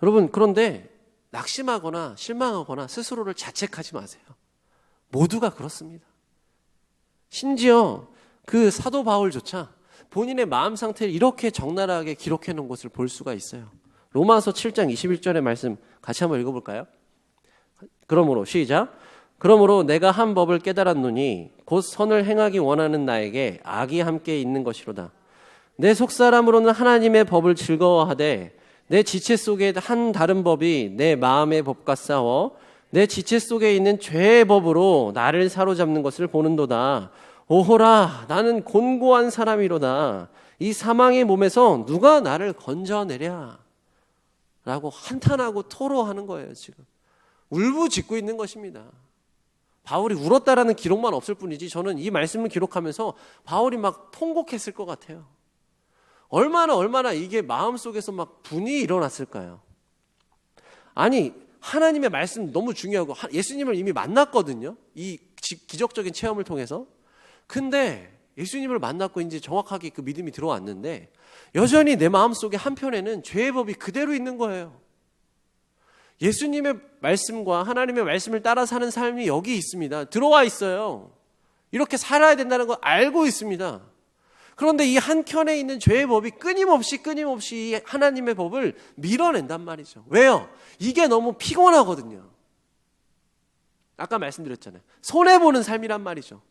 여러분, 그런데 낙심하거나 실망하거나 스스로를 자책하지 마세요. 모두가 그렇습니다. 심지어 그 사도 바울조차 본인의 마음 상태를 이렇게 적나라하게 기록해 놓은 것을 볼 수가 있어요. 로마서 7장 21절의 말씀 같이 한번 읽어볼까요? 그러므로 시작. 그러므로 내가 한 법을 깨달았노니 곧 선을 행하기 원하는 나에게 악이 함께 있는 것이로다. 내 속사람으로는 하나님의 법을 즐거워하되 내 지체 속에 한 다른 법이 내 마음의 법과 싸워 내 지체 속에 있는 죄의 법으로 나를 사로잡는 것을 보는도다. 오호라, 나는 곤고한 사람이로다. 이 사망의 몸에서 누가 나를 건져내랴? 라고 한탄하고 토로하는 거예요. 지금 울부짖고 있는 것입니다. 바울이 울었다라는 기록만 없을 뿐이지 저는 이 말씀을 기록하면서 바울이 막 통곡했을 것 같아요. 얼마나 이게 마음속에서 막 분이 일어났을까요? 아니, 하나님의 말씀 너무 중요하고 예수님을 이미 만났거든요. 이 기적적인 체험을 통해서. 근데 예수님을 만났고 이제 정확하게 그 믿음이 들어왔는데 여전히 내 마음속에 한편에는 죄의 법이 그대로 있는 거예요. 예수님의 말씀과 하나님의 말씀을 따라 사는 삶이 여기 있습니다. 들어와 있어요. 이렇게 살아야 된다는 걸 알고 있습니다. 그런데 이 한켠에 있는 죄의 법이 끊임없이 이 하나님의 법을 밀어낸단 말이죠. 왜요? 이게 너무 피곤하거든요. 아까 말씀드렸잖아요. 손해보는 삶이란 말이죠.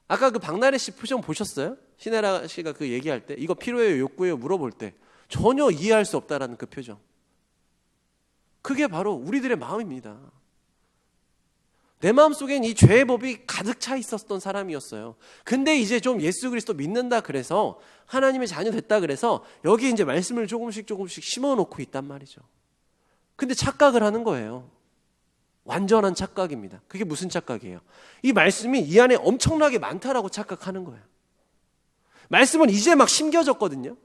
아까 그 박나래 씨 표정 보셨어요? 신혜라 씨가 그 얘기할 때 이거 필요해요, 욕구해요 물어볼 때 전혀 이해할 수 없다라는 그 표정. 그게 바로 우리들의 마음입니다. 내 마음속엔 이 죄의 법이 가득 차 있었던 사람이었어요. 근데 이제 좀 예수 그리스도 믿는다 그래서 하나님의 자녀 됐다 그래서 여기 이제 말씀을 조금씩 심어놓고 있단 말이죠. 근데 착각을 하는 거예요. 완전한 착각입니다. 그게 무슨 착각이에요? 이 말씀이 이 안에 엄청나게 많다라고 착각하는 거예요. 말씀은 이제 막 심겨졌거든요.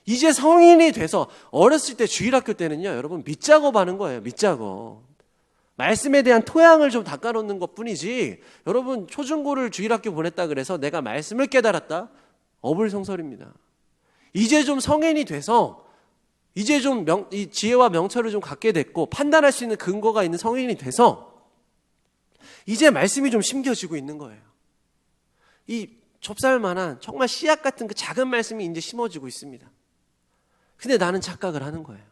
이제 성인이 돼서 어렸을 때 주일학교 때는요, 여러분 밑작업 하는 거예요. 밑작업. 말씀에 대한 토양을 좀 닦아놓는 것뿐이지 여러분 초중고를 주일학교 보냈다 그래서 내가 말씀을 깨달았다? 어불성설입니다. 이제 좀 성인이 돼서 이제 좀 이 지혜와 명철을 좀 갖게 됐고 판단할 수 있는 근거가 있는 성인이 돼서 이제 말씀이 좀 심겨지고 있는 거예요. 이 좁쌀만한 정말 씨앗 같은 그 작은 말씀이 이제 심어지고 있습니다. 근데 나는 착각을 하는 거예요.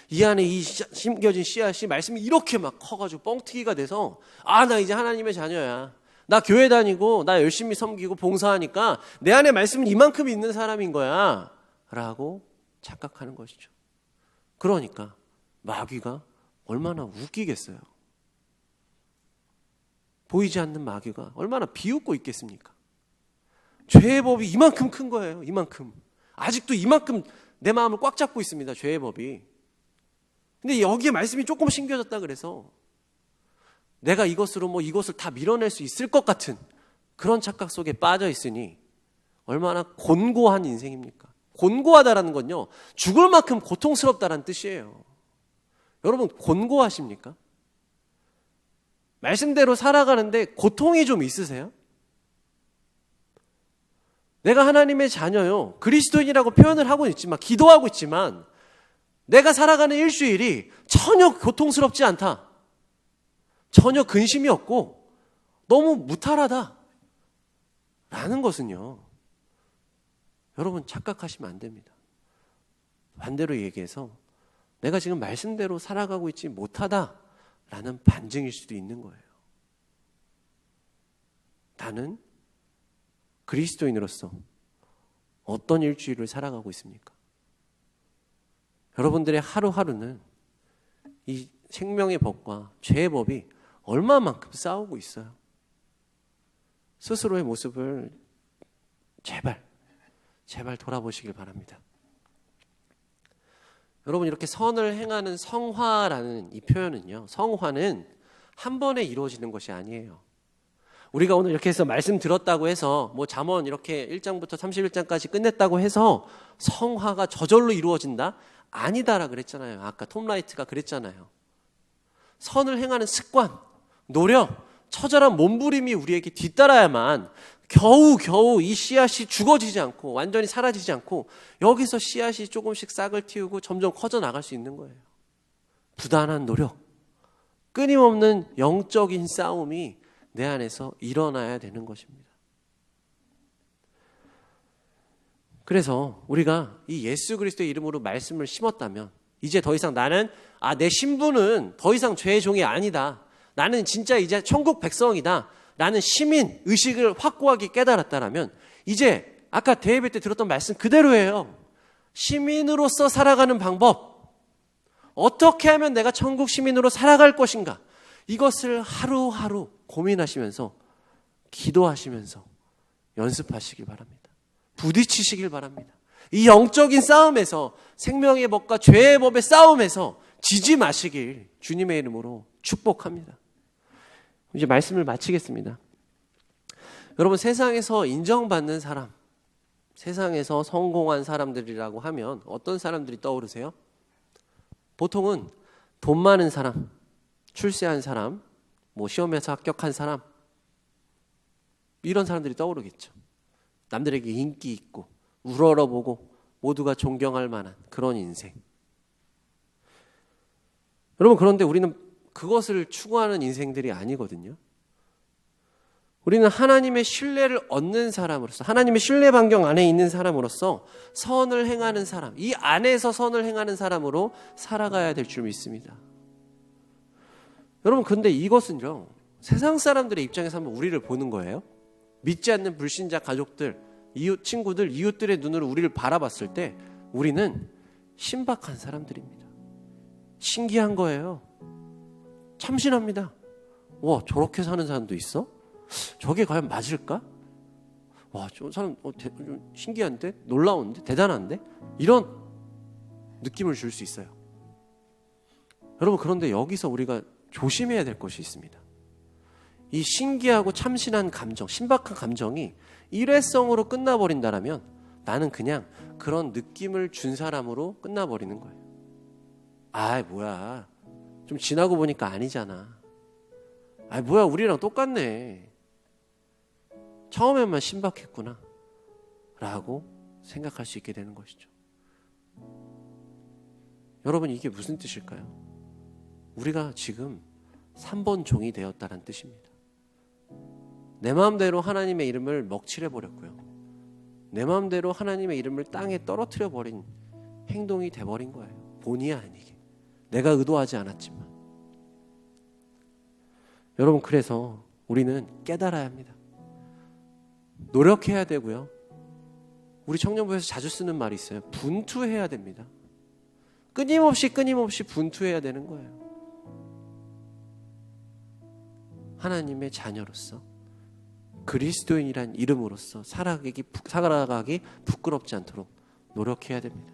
이 안에 이 심겨진 씨앗이 말씀이 이렇게 막 커가지고 뻥튀기가 돼서 나 이제 하나님의 자녀야. 나 교회 다니고 나 열심히 섬기고 봉사하니까 내 안에 말씀은 이만큼 있는 사람인 거야 라고 착각하는 것이죠. 그러니까 마귀가 얼마나 웃기겠어요. 보이지 않는 마귀가 얼마나 비웃고 있겠습니까? 죄의 법이 이만큼 큰 거예요. 이만큼. 아직도 이만큼 내 마음을 꽉 잡고 있습니다. 죄의 법이. 근데 여기에 말씀이 조금 심겨졌다 그래서 내가 이것을 다 밀어낼 수 있을 것 같은 그런 착각 속에 빠져 있으니 얼마나 곤고한 인생입니까? 곤고하다라는 건요, 죽을 만큼 고통스럽다라는 뜻이에요. 여러분 곤고하십니까? 말씀대로 살아가는데 고통이 좀 있으세요? 내가 하나님의 자녀요, 그리스도인이라고 표현을 하고 있지만, 기도하고 있지만 내가 살아가는 일주일이 전혀 고통스럽지 않다, 전혀 근심이 없고 너무 무탈하다 라는 것은요, 여러분 착각하시면 안 됩니다. 반대로 얘기해서 내가 지금 말씀대로 살아가고 있지 못하다라는 반증일 수도 있는 거예요. 나는 그리스도인으로서 어떤 일주일을 살아가고 있습니까? 여러분들의 하루하루는 이 생명의 법과 죄의 법이 얼마만큼 싸우고 있어요. 스스로의 모습을 제발 돌아보시길 바랍니다. 여러분, 이렇게 선을 행하는 성화라는 이 표현은요, 성화는 한 번에 이루어지는 것이 아니에요. 우리가 오늘 이렇게 해서 말씀 들었다고 해서 잠언 이렇게 1장부터 31장까지 끝냈다고 해서 성화가 저절로 이루어진다? 아니다라 그랬잖아요. 아까 톰 라이트가 그랬잖아요. 선을 행하는 습관, 노력, 처절한 몸부림이 우리에게 뒤따라야만 겨우 이 씨앗이 죽어지지 않고 완전히 사라지지 않고 여기서 씨앗이 조금씩 싹을 틔우고 점점 커져 나갈 수 있는 거예요. 부단한 노력, 끊임없는 영적인 싸움이 내 안에서 일어나야 되는 것입니다. 그래서 우리가 이 예수 그리스도의 이름으로 말씀을 심었다면 이제 더 이상 나는 내 신분은 더 이상 죄의 종이 아니다, 나는 진짜 이제 천국 백성이다 라는 시민 의식을 확고하게 깨달았다라면 이제 아까 대예배 때 들었던 말씀 그대로예요. 시민으로서 살아가는 방법, 어떻게 하면 내가 천국 시민으로 살아갈 것인가, 이것을 하루하루 고민하시면서 기도하시면서 연습하시길 바랍니다. 부딪히시길 바랍니다. 이 영적인 싸움에서, 생명의 법과 죄의 법의 싸움에서 지지 마시길 주님의 이름으로 축복합니다. 이제 말씀을 마치겠습니다. 여러분, 세상에서 인정받는 사람, 세상에서 성공한 사람들이라고 하면 어떤 사람들이 떠오르세요? 보통은 돈 많은 사람, 출세한 사람, 뭐 시험에서 합격한 사람, 이런 사람들이 떠오르겠죠. 남들에게 인기 있고 우러러보고 모두가 존경할 만한 그런 인생. 여러분, 그런데 우리는 그것을 추구하는 인생들이 아니거든요. 우리는 하나님의 신뢰를 얻는 사람으로서, 하나님의 신뢰 반경 안에 있는 사람으로서 선을 행하는 사람, 이 안에서 선을 행하는 사람으로 살아가야 될 줄 믿습니다. 여러분, 근데 이것은요, 세상 사람들의 입장에서 한번 우리를 보는 거예요. 믿지 않는 불신자 가족들, 이웃 친구들, 이웃들의 눈으로 우리를 바라봤을 때 우리는 신박한 사람들입니다. 신기한 거예요. 참신합니다. 와, 저렇게 사는 사람도 있어? 저게 과연 맞을까? 와, 저 사람 좀 신기한데? 놀라운데? 대단한데? 이런 느낌을 줄 수 있어요. 여러분, 그런데 여기서 우리가 조심해야 될 것이 있습니다. 이 신기하고 참신한 감정, 신박한 감정이 일회성으로 끝나버린다라면 나는 그냥 그런 느낌을 준 사람으로 끝나버리는 거예요. 아, 뭐야. 좀 지나고 보니까 아니잖아. 아, 뭐야. 우리랑 똑같네. 처음에만 신박했구나. 라고 생각할 수 있게 되는 것이죠. 여러분, 이게 무슨 뜻일까요? 우리가 지금 3번 종이 되었다는 뜻입니다. 내 마음대로 하나님의 이름을 먹칠해버렸고요. 내 마음대로 하나님의 이름을 땅에 떨어뜨려버린 행동이 돼버린 거예요. 본의 아니게. 내가 의도하지 않았지만. 여러분, 그래서 우리는 깨달아야 합니다. 노력해야 되고요. 우리 청년부에서 자주 쓰는 말이 있어요. 분투해야 됩니다. 끊임없이 분투해야 되는 거예요. 하나님의 자녀로서, 그리스도인이란 이름으로서 살아가기 부끄럽지 않도록 노력해야 됩니다.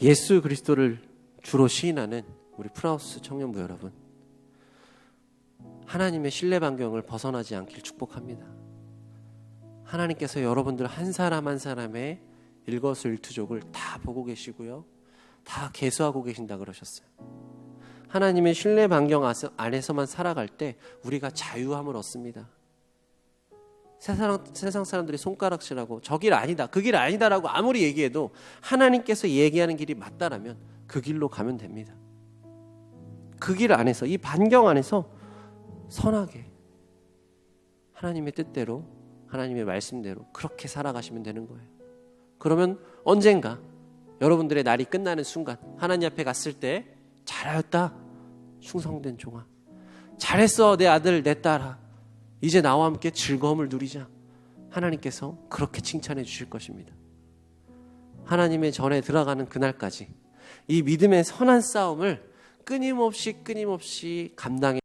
예수 그리스도를 주로 시인하는 우리 프라우스 청년부 여러분, 하나님의 신뢰 반경을 벗어나지 않길 축복합니다. 하나님께서 여러분들 한 사람 한 사람의 일거수일투족을 다 보고 계시고요, 다 계수하고 계신다 그러셨어요. 하나님의 신뢰 반경 안에서만 살아갈 때 우리가 자유함을 얻습니다. 세상 사람들이 손가락질하고 저 길 아니다, 그 길 아니다라고 아무리 얘기해도 하나님께서 얘기하는 길이 맞다라면 그 길로 가면 됩니다. 그 길 안에서, 이 반경 안에서 선하게 하나님의 뜻대로, 하나님의 말씀대로 그렇게 살아가시면 되는 거예요. 그러면 언젠가 여러분들의 날이 끝나는 순간 하나님 앞에 갔을 때 잘하였다, 충성된 종아, 잘했어 내 아들 내 딸아, 이제 나와 함께 즐거움을 누리자, 하나님께서 그렇게 칭찬해 주실 것입니다. 하나님의 전에 들어가는 그날까지 이 믿음의 선한 싸움을 끊임없이 감당해